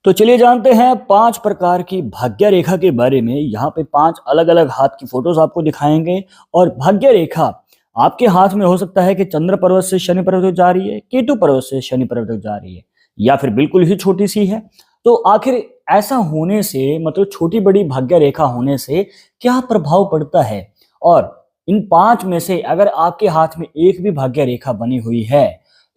तो चलिए जानते हैं 5 प्रकार की भाग्य रेखा के बारे में। यहाँ पे 5 अलग-अलग हाथ की फोटोज आपको दिखाएंगे और भाग्य रेखा आपके हाथ में हो सकता है कि चंद्र पर्वत से शनि पर्वत तक जा रही है, केतु पर्वत से शनि पर्वत तक जा रही है या फिर बिल्कुल ही छोटी सी है। तो आखिर ऐसा होने से मतलब छोटी बड़ी भाग्य रेखा होने से क्या प्रभाव पड़ता है? और इन 5 में से अगर आपके हाथ में एक भी भाग्य रेखा बनी हुई है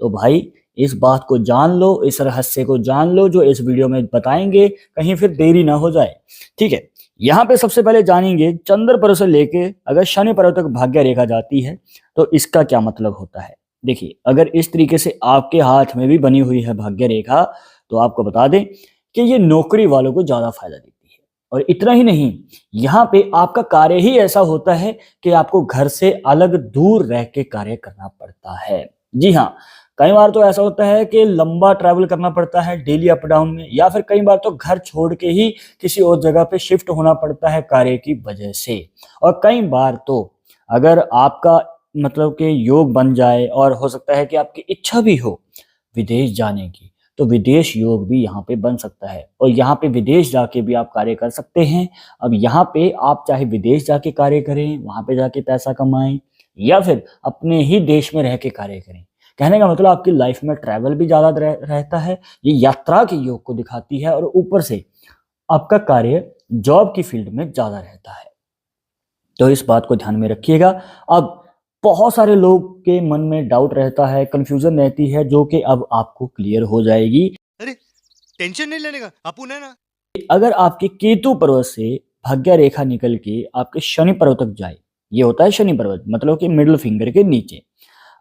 तो भाई इस बात को जान लो, इस रहस्य को जान लो जो इस वीडियो में बताएंगे, कहीं फिर देरी ना हो जाए। ठीक है, यहाँ पे सबसे पहले जानेंगे चंद्र पर्वत से लेके अगर शनि पर्वत तक भाग्य रेखा जाती है तो इसका क्या मतलब होता है। देखिए, अगर इस तरीके से आपके हाथ में भी बनी हुई है भाग्य रेखा तो आपको बता दें कि ये नौकरी वालों को ज्यादा फायदा देती है। और इतना ही नहीं, यहाँ पे आपका कार्य ही ऐसा होता है कि आपको घर से अलग दूर रह के कार्य करना पड़ता है। जी हाँ, कई बार तो ऐसा होता है कि लंबा ट्रैवल करना पड़ता है डेली अप डाउन में, या फिर कई बार तो घर छोड़ के ही किसी और जगह पे शिफ्ट होना पड़ता है कार्य की वजह से। और कई बार तो अगर आपका मतलब कि योग बन जाए और हो सकता है कि आपकी इच्छा भी हो विदेश जाने की, तो विदेश योग भी यहाँ पे बन सकता है और यहाँ पे विदेश जाके भी आप कार्य कर सकते हैं। अब यहाँ पे आप चाहे विदेश जाके कार्य करें, वहां पे जाके पैसा कमाएं, या फिर अपने ही देश में रह के कार्य करें। कहने का मतलब आपकी लाइफ में ट्रैवल भी ज्यादा रहता है, ये यात्रा के योग को दिखाती है, और ऊपर से आपका कार्य जॉब की फील्ड में ज्यादा रहता है। तो इस बात को ध्यान में रखिएगा। अब बहुत सारे लोग के मन में डाउट रहता है, कंफ्यूजन रहती है, जो कि अब आपको क्लियर हो जाएगी। अरे टेंशन नहीं लेने का, अपुन है ना। अगर आपके केतु पर्वत से भाग्य रेखा निकल के आपके शनि पर्वत तक जाए, ये होता है शनि पर्वत मतलब कि मिडिल फिंगर के नीचे।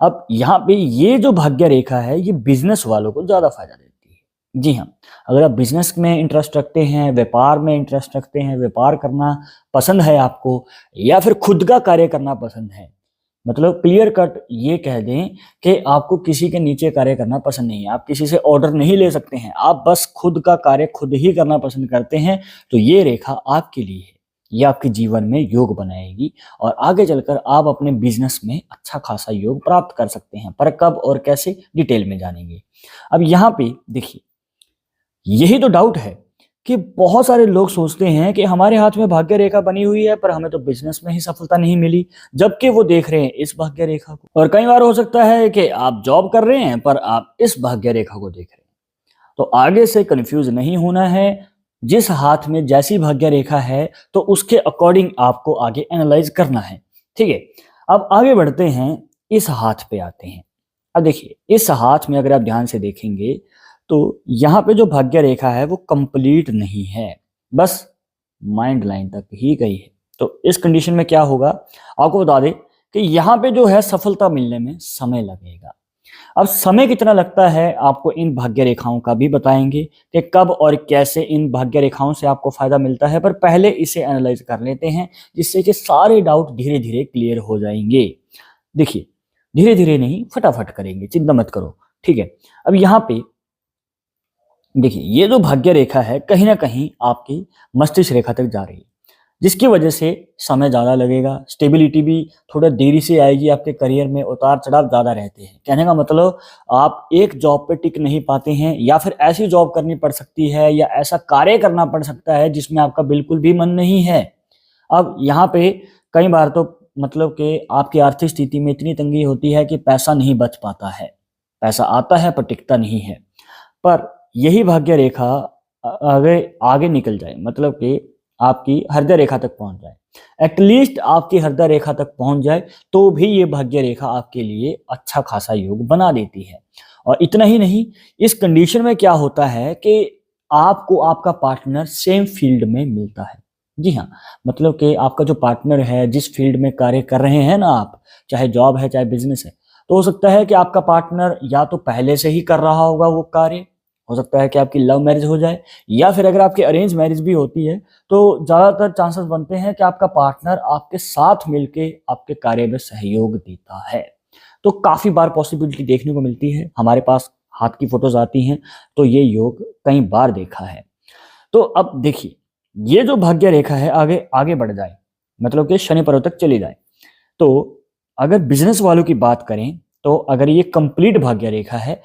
अब यहाँ पे ये जो भाग्य रेखा है ये बिजनेस वालों को ज्यादा फायदा देती है। जी हाँ, अगर आप बिजनेस में इंटरेस्ट रखते हैं, व्यापार में इंटरेस्ट रखते हैं, व्यापार करना पसंद है आपको, या फिर खुद का कार्य करना पसंद है, मतलब क्लियर कट ये कह दें कि आपको किसी के नीचे कार्य करना पसंद नहीं है, आप किसी से ऑर्डर नहीं ले सकते हैं, आप बस खुद का कार्य खुद ही करना पसंद करते हैं, तो ये रेखा आपके लिए है। ये आपके जीवन में योग बनाएगी और आगे चलकर आप अपने बिजनेस में अच्छा खासा योग प्राप्त कर सकते हैं। पर कब और कैसे, डिटेल में जानेंगे। अब यहाँ पे देखिए, यही तो डाउट है कि बहुत सारे लोग सोचते हैं कि हमारे हाथ में भाग्य रेखा बनी हुई है पर हमें तो बिजनेस में ही सफलता नहीं मिली, जबकि वो देख रहे हैं इस भाग्य रेखा को। और कई बार हो सकता है कि आप जॉब कर रहे हैं पर आप इस भाग्य रेखा को देख रहे हैं। तो आगे से कंफ्यूज नहीं होना है, जिस हाथ में जैसी भाग्य रेखा है तो उसके अकॉर्डिंग आपको आगे एनालाइज करना है। ठीक है, अब आगे बढ़ते हैं, इस हाथ पे आते हैं। अब देखिए, इस हाथ में अगर आप ध्यान से देखेंगे तो यहाँ पे जो भाग्य रेखा है वो कंप्लीट नहीं है, बस माइंड लाइन तक ही गई है। तो इस कंडीशन में क्या होगा, आपको बता दें कि यहाँ पे जो है सफलता मिलने में समय लगेगा। अब समय कितना लगता है आपको इन भाग्य रेखाओं का भी बताएंगे कि कब और कैसे इन भाग्य रेखाओं से आपको फायदा मिलता है, पर पहले इसे एनालाइज कर लेते हैं जिससे कि सारे डाउट धीरे धीरे क्लियर हो जाएंगे। देखिए, धीरे धीरे नहीं, फटाफट करेंगे, चिंता मत करो। ठीक है, अब यहाँ पे देखिए, ये जो भाग्य रेखा है कहीं ना कहीं आपकी मस्तिष्क रेखा तक जा रही है, जिसकी वजह से समय ज़्यादा लगेगा, स्टेबिलिटी भी थोड़ा देरी से आएगी, आपके करियर में उतार चढ़ाव ज़्यादा रहते हैं। कहने का मतलब आप एक जॉब पे टिक नहीं पाते हैं, या फिर ऐसी जॉब करनी पड़ सकती है या ऐसा कार्य करना पड़ सकता है जिसमें आपका बिल्कुल भी मन नहीं है। अब यहाँ पे कई बार तो मतलब कि आपकी आर्थिक स्थिति में इतनी तंगी होती है कि पैसा नहीं बच पाता है, पैसा आता है पर टिकता नहीं है। पर यही भाग्य रेखा आगे आगे निकल जाए, मतलब कि आपकी हृदय रेखा तक पहुंच जाए, एटलीस्ट आपकी हृदय रेखा तक पहुंच जाए, तो भी ये भाग्य रेखा आपके लिए अच्छा खासा योग बना देती है। और इतना ही नहीं, इस कंडीशन में क्या होता है कि आपको आपका पार्टनर सेम फील्ड में मिलता है। जी हाँ, मतलब कि आपका जो पार्टनर है, जिस फील्ड में कार्य कर रहे हैं ना आप, चाहे जॉब है चाहे बिजनेस है, तो हो सकता है कि आपका पार्टनर या तो पहले से ही कर रहा होगा वो कार्य, हो सकता है कि आपकी लव मैरिज हो जाए, या फिर अगर आपकी अरेंज मैरिज भी होती है तो ज्यादातर चांसेस बनते हैं कि आपका पार्टनर आपके साथ मिलके आपके कार्य में सहयोग देता है। तो काफी बार पॉसिबिलिटी देखने को मिलती है, हमारे पास हाथ की फोटोज आती हैं तो ये योग कई बार देखा है। तो अब देखिए, ये जो भाग्य रेखा है आगे आगे बढ़ जाए, मतलब कि शनि पर्वत तक चली जाए, तो अगर बिजनेस वालों की बात करें तो अगर ये कंप्लीट भाग्य रेखा है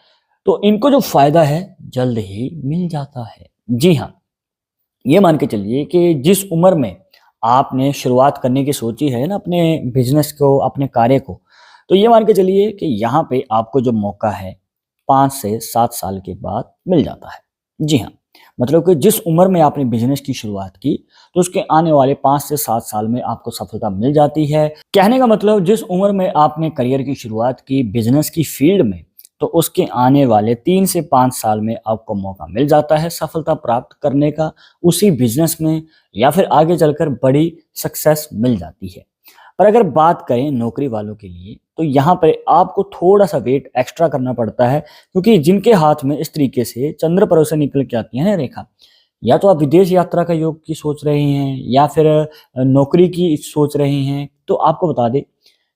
तो इनको जो फायदा है जल्द ही मिल जाता है। जी हाँ, ये मान के चलिए कि जिस उम्र में आपने शुरुआत करने की सोची है ना अपने बिजनेस को, अपने कार्य को, तो ये मान के चलिए कि यहाँ पे आपको जो मौका है 5 से 7 साल के बाद मिल जाता है। जी हाँ, मतलब कि जिस उम्र में आपने बिजनेस की शुरुआत की, तो उसके आने वाले 5 से 7 साल में आपको सफलता मिल जाती है। कहने का मतलब जिस उम्र में आपने करियर की शुरुआत की बिजनेस की फील्ड में, तो उसके आने वाले 3 से 5 साल में आपको मौका मिल जाता है सफलता प्राप्त करने का उसी बिजनेस में, या फिर आगे चलकर बड़ी सक्सेस मिल जाती है। पर अगर बात करें नौकरी वालों के लिए, तो यहाँ पर आपको थोड़ा-सा वेट एक्स्ट्रा करना पड़ता है, क्योंकि जिनके हाथ में इस तरीके से चंद्र पर्व से निकल के आती है ना रेखा, या तो आप विदेश यात्रा का योग की सोच रहे हैं या फिर नौकरी की सोच रहे हैं, तो आपको बता दें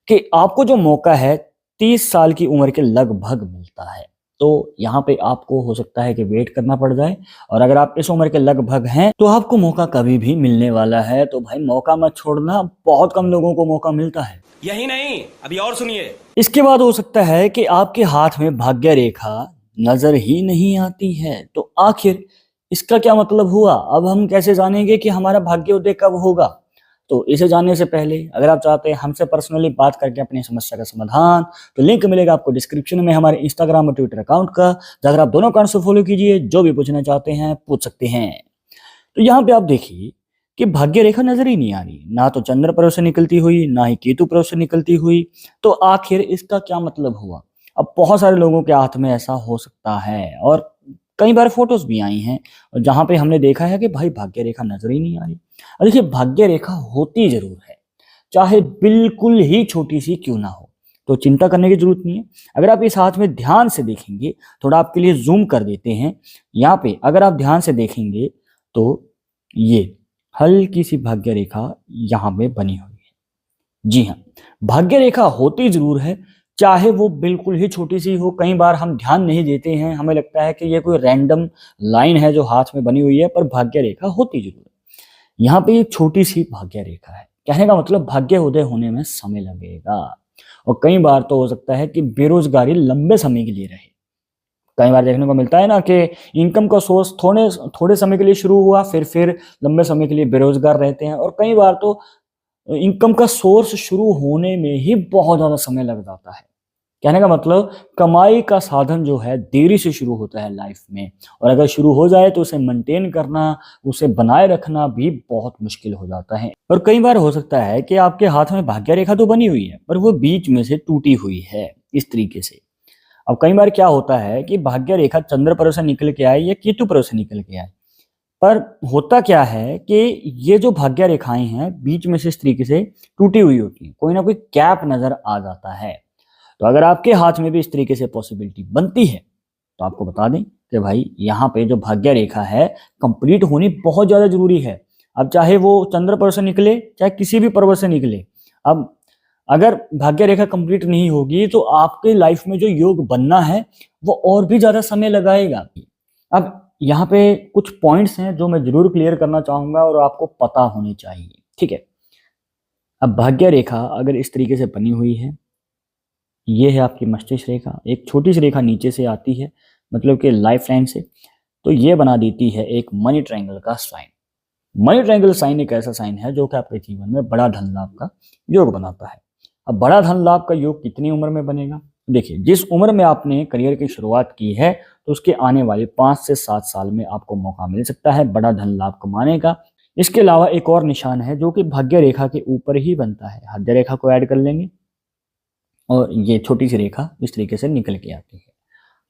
कि आपको जो मौका है 30 साल की उम्र के लगभग मिलता है। तो यहाँ पे आपको हो सकता है कि वेट करना पड़ जाए, और अगर आप इस उम्र के लगभग हैं तो आपको मौका कभी भी मिलने वाला है। तो भाई मौका मत छोड़ना, बहुत कम लोगों को मौका मिलता है। यही नहीं, अभी और सुनिए। इसके बाद हो सकता है कि आपके हाथ में भाग्य रेखा नजर ही नहीं आती है। तो आखिर इसका क्या मतलब हुआ? अब हम कैसे जानेंगे कि हमारा भाग्योदय कब होगा? तो इसे जानने से पहले अगर आप चाहते हैं हमसे पर्सनली बात करके अपनी समस्या का समाधान, तो लिंक मिलेगा आपको डिस्क्रिप्शन में हमारे इंस्टाग्राम और ट्विटर अकाउंट का, जाकर आप दोनों अकाउंट से फॉलो कीजिए, जो भी पूछना चाहते हैं पूछ सकते हैं। तो यहाँ पे आप देखिए कि भाग्य रेखा नजर ही नहीं आ रही, ना तो चंद्र पर्व से निकलती हुई, ना ही केतु पर्व से निकलती हुई। तो आखिर इसका क्या मतलब हुआ? अब बहुत सारे लोगों के हाथ में ऐसा हो सकता है, और कई बार फोटोज भी आई हैं और जहां पे हमने देखा है कि भाई भाग्य रेखा नजर ही नहीं आ रही। और देखिए भाग्य रेखा होती जरूर है, चाहे बिल्कुल ही छोटी सी क्यों ना हो, तो चिंता करने की जरूरत नहीं है। अगर आप इस हाथ में ध्यान से देखेंगे, थोड़ा आपके लिए जूम कर देते हैं, यहाँ पे अगर आप ध्यान से देखेंगे तो ये हल्की सी भाग्य रेखा यहाँ पे बनी हुई है। जी हाँ, भाग्य रेखा होती जरूर है, चाहे वो बिल्कुल ही छोटी सी हो। कई बार हम ध्यान नहीं देते हैं, हमें लगता है कि ये कोई रैंडम लाइन है जो हाथ में बनी हुई है, पर भाग्य रेखा होती जरूर है। यहाँ पे एक छोटी सी भाग्य रेखा है, कहने का मतलब भाग्य उदय होने में समय लगेगा, और कई बार तो हो सकता है कि बेरोजगारी लंबे समय के लिए रहे। कई बार देखने को मिलता है ना कि इनकम का सोर्स थोड़े थोड़े समय के लिए शुरू हुआ, फिर लंबे समय के लिए बेरोजगार रहते हैं, और कई बार तो इनकम का सोर्स शुरू होने में ही बहुत ज्यादा समय लग जाता है। कहने का मतलब कमाई का साधन जो है देरी से शुरू होता है लाइफ में, और अगर शुरू हो जाए तो उसे मेंटेन करना, उसे बनाए रखना भी बहुत मुश्किल हो जाता है। और कई बार हो सकता है कि आपके हाथ में भाग्य रेखा तो बनी हुई है, पर वो बीच में से टूटी हुई है इस तरीके से। अब कई बार क्या होता है कि भाग्य रेखा चंद्र पर्व से निकल के आए या केतु पर्व से निकल के आए, पर होता क्या है कि ये जो भाग्य रेखाएं हैं बीच में से इस तरीके से टूटी हुई होती है, कोई ना कोई गैप नजर आ जाता है। तो अगर आपके हाथ में भी इस तरीके से पॉसिबिलिटी बनती है, तो आपको बता दें कि भाई यहाँ पे जो भाग्य रेखा है कंप्लीट होनी बहुत ज्यादा जरूरी है। अब चाहे वो चंद्र पर्व से निकले, चाहे किसी भी पर्व से निकले, अब अगर भाग्य रेखा कंप्लीट नहीं होगी तो आपके लाइफ में जो योग बनना है वो और भी ज्यादा समय लगाएगा। अब यहाँ पे कुछ पॉइंट्स हैं जो मैं जरूर क्लियर करना चाहूंगा और आपको पता होने चाहिए, ठीक है। अब भाग्य रेखा अगर इस तरीके से बनी हुई है, ये है आपकी मस्तिष्क रेखा, एक छोटी सी रेखा नीचे से आती है, मतलब कि लाइफ लाइन से, तो ये बना देती है एक मनी ट्रायंगल का साइन। मनी ट्रायंगल साइन एक ऐसा साइन है जो कि आपके जीवन में बड़ा धन लाभ का योग बनाता है। अब बड़ा धन लाभ का योग कितनी उम्र में बनेगा? देखिए, जिस उम्र में आपने करियर की शुरुआत की है, तो उसके आने वाले 5 से 7 साल में आपको मौका मिल सकता है बड़ा धन लाभ कमाने का। इसके अलावा एक और निशान है जो कि भाग्य रेखा के ऊपर ही बनता है, भाग्य रेखा को ऐड कर लेंगे और ये छोटी सी रेखा इस तरीके से निकल के आती है,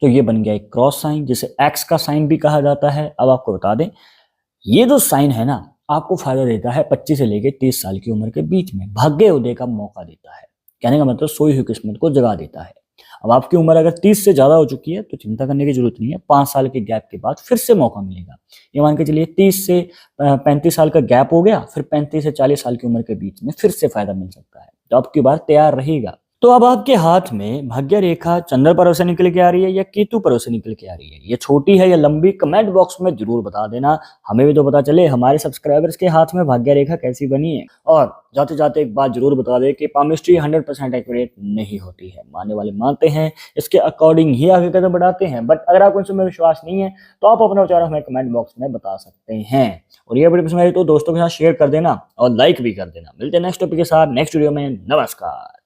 तो ये बन गया एक क्रॉस साइन, जिसे एक्स का साइन भी कहा जाता है। अब आपको बता दें, ये जो साइन है ना, आपको फायदा देता है 25 से लेकर 30 साल की उम्र के बीच में, भाग्य उदय का मौका देता है। कहने का मतलब सोई हुई किस्मत को जगा देता है। अब आपकी उम्र अगर 30 से ज्यादा हो चुकी है तो चिंता करने की जरूरत नहीं है, 5 साल के गैप के बाद फिर से मौका मिलेगा। ये मान के चलिए 30 से 35 साल का गैप हो गया, फिर 35 से 40 साल की उम्र के बीच में फिर से फायदा मिल सकता है, तो आपकी बार तैयार रहेगा। तो अब आपके हाथ में भाग्य रेखा चंद्र पर्व से निकल के आ रही है या केतु पर्व से निकल के आ रही है, ये छोटी है या लंबी, कमेंट बॉक्स में जरूर बता देना। हमें भी तो पता चले हमारे सब्सक्राइबर्स के हाथ में भाग्य रेखा कैसी बनी है। और जाते जाते एक बात जरूर बता दे कि पामिस्ट्री 100% एक्यूरेट नहीं होती है, मानने वाले मानते हैं, इसके अकॉर्डिंग ही आगे कदम बढ़ाते हैं। बट अगर आपको इसमें विश्वास नहीं है तो आप अपना विचार हमें कमेंट बॉक्स में बता सकते हैं। और ये वीडियो पसंद आई तो दोस्तों के साथ शेयर कर देना और लाइक भी कर देना। मिलते हैं नेक्स्ट टॉपिक के साथ नेक्स्ट वीडियो में। नमस्कार।